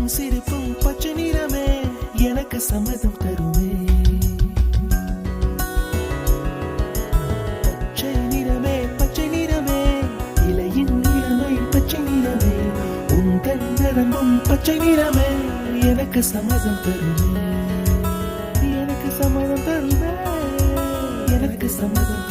சிரிப்பும் பச்சை நிறமே எனக்கு சம்மதம் தருமே. பச்சை நிறமே பச்சை நிறமே இலையின் நிறமை பச்சை நிறமே உந்தன் நிறமும் பச்சை நிறமே எனக்கு சம்மதம் தருமே. எனக்கு சம்மதம் தருமே. எனக்கு சம்மதம்